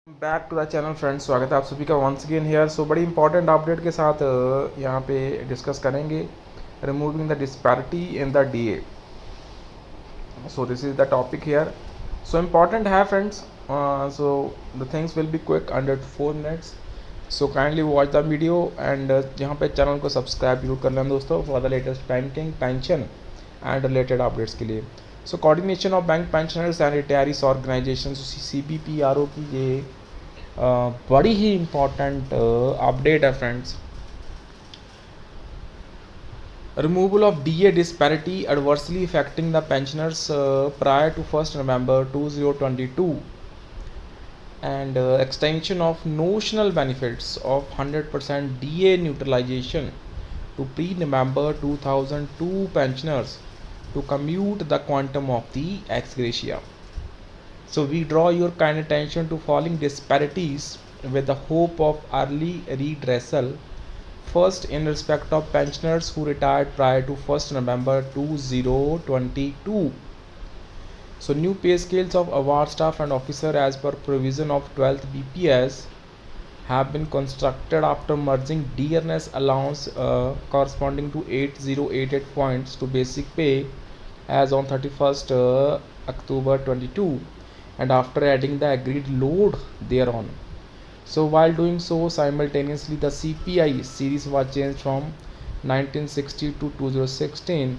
Back to the channel friends, स्वागत है आप सभी का वंस अगेन हेयर। सो बड़ी इंपॉर्टेंट अपडेट के साथ यहाँ पे डिस्कस करेंगे removing the disparity in the DA. So this is the topic here. So important है friends. So the things will be quick under 4 minutes. So kindly watch the video and यहाँ पे channel को subscribe जरूर कर लें दोस्तों for the latest banking, pension and related updates के लिए। So coordination of bank pensioners and retirees organisation CBPRO की ये बड़ी ही इम्पॉर्टेंट अपडेट है friends. Removal of DA disparity adversely affecting the pensioners prior to 1st November 2022 and extension of notional benefits of 100% DA neutralization to pre-November 2002 pensioners to commute the quantum of the ex gratia. So we draw your kind attention to following disparities with the hope of early redressal. First, in respect of pensioners who retired prior to 1st November 2022. So new pay scales of award staff and officer as per provision of 12th BPS have been constructed after merging dearness allowance corresponding to 8088 points to basic pay as on 31st October 22 and after adding the agreed load thereon. So while doing so, simultaneously the CPI series was changed from 1960 to 2016,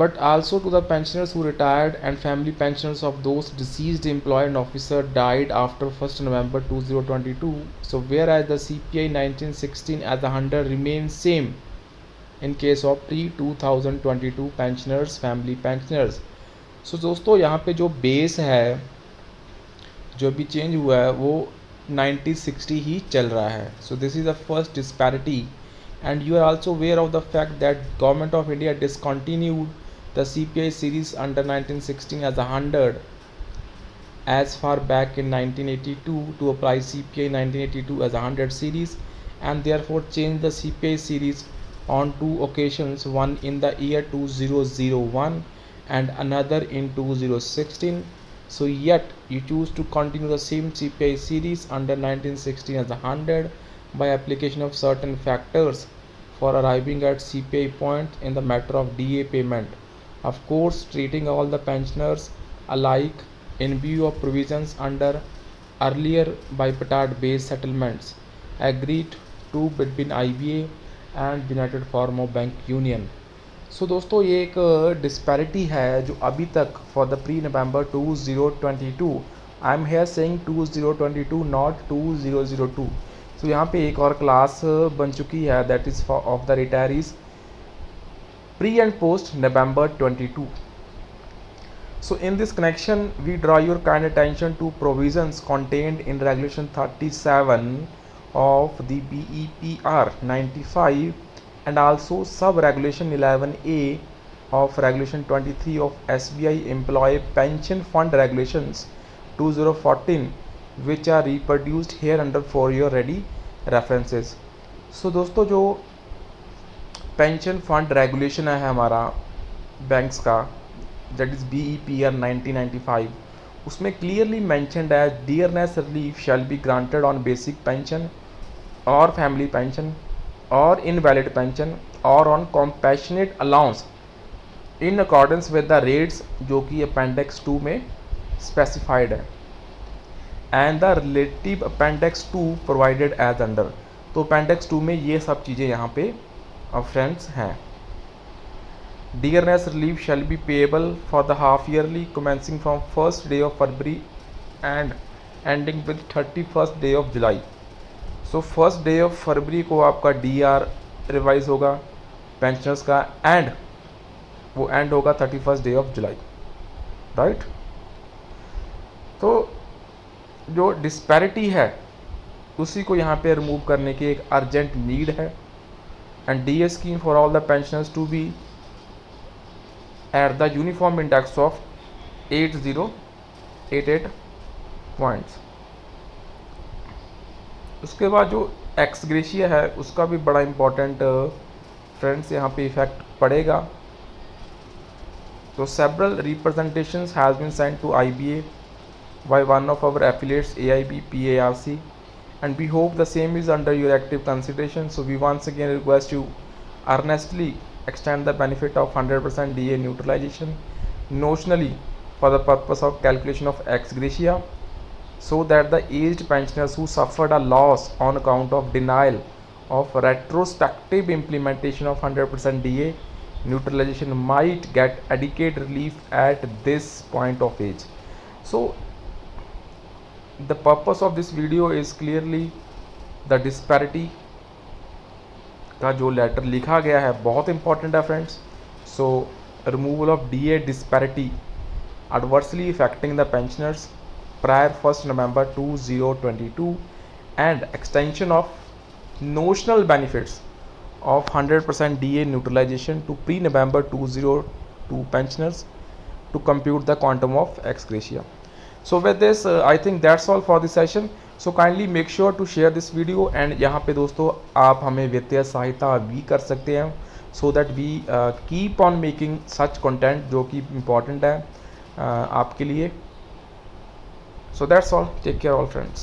but also to the pensioners who retired and family pensioners of those deceased employee and officer died after 1st November 2022. So whereas the CPI 1916 as a 100 remains same in case of pre-2022 pensioners, family pensioners. So दोस्तों यहाँ पे जो base है जो भी change हुआ है वो 1960 ही चल रहा है. So this is the first disparity and you are also aware of the fact that government of India discontinued the CPI series under 1916 as 100 as far back in 1982 to apply CPI 1982 as a 100 series and therefore change the CPI series on two occasions, one in the year 2001 and another in 2016. So yet you choose to continue the same CPI series under 1916 as a 100 by application of certain factors for arriving at CPI point in the matter of DA payment. Of course, treating all the pensioners alike in view of provisions under earlier bipartite based settlements agreed to between IBA and United Forum of Bank Union. सो दोस्तों ये एक disparity है जो अभी तक for the pre November 2022, I am here saying 2022 not 2002. सो यहाँ पे एक और क्लास बन चुकी है that is of the retirees pre and post November 22. So in this connection we draw your kind attention to provisions contained in regulation 37 of the BEPR 95 and also sub regulation 11A of regulation 23 of SBI employee pension fund regulations 2014 which are reproduced here under for your ready references. So दोस्तों जो pension fund regulation है हमारा banks का that is BEPR 1995, उसमें clearly mentioned है dearness relief shall be granted on basic pension और family pension और invalid pension और on compassionate allowance in accordance with the rates जो कि अपेंडिक्स 2 में स्पेसिफाइड है and the relative appendix 2 provided as under. तो appendix 2 में ये सब चीज़ें यहाँ पे फ्रेंड्स हैं. Dearness relief shall be payable for the half yearly commencing from 1st day of February and ending with 31st day of July. So first day of February को आपका DR रिवाइज होगा पेंशनर्स का and वो and होगा 31st day of July, right. तो जो disparity है उसी को यहाँ पे रिमूव करने की एक अर्जेंट नीड है and DA scheme for all the pensioners to be at the uniform index of 8088 points. उसके बाद जो एक्स ग्रेशिया है उसका भी बड़ा इम्पोर्टेंट फ्रेंड्स यहाँ पे इफेक्ट पड़ेगा. So several representations has been sent to IBA by one of our affiliates, AIB PARC, and we hope the same is under your active consideration. So we once again request you earnestly extend the benefit of 100% DA neutralization notionally for the purpose of calculation of ex gratia, so that the aged pensioners who suffered a loss on account of denial of retrospective implementation of 100% DA neutralization might get adequate relief at this point of age. So the purpose of this video is clearly the disparity का जो letter लिखा गया है बहुत important है friends. So removal of DA disparity adversely affecting the pensioners prior 1st November 2022 and extension of notional benefits of 100% DA neutralization to pre-November 2002 pensioners to compute the quantum of ex gratia. So with this I think that's all for this session. So kindly make sure to share this video, and यहाँ पे दोस्तों आप हमें वित्तीय सहायता भी कर सकते हैं, so that we keep on making such content जो कि important है आपके लिए. So that's all. Take care all friends.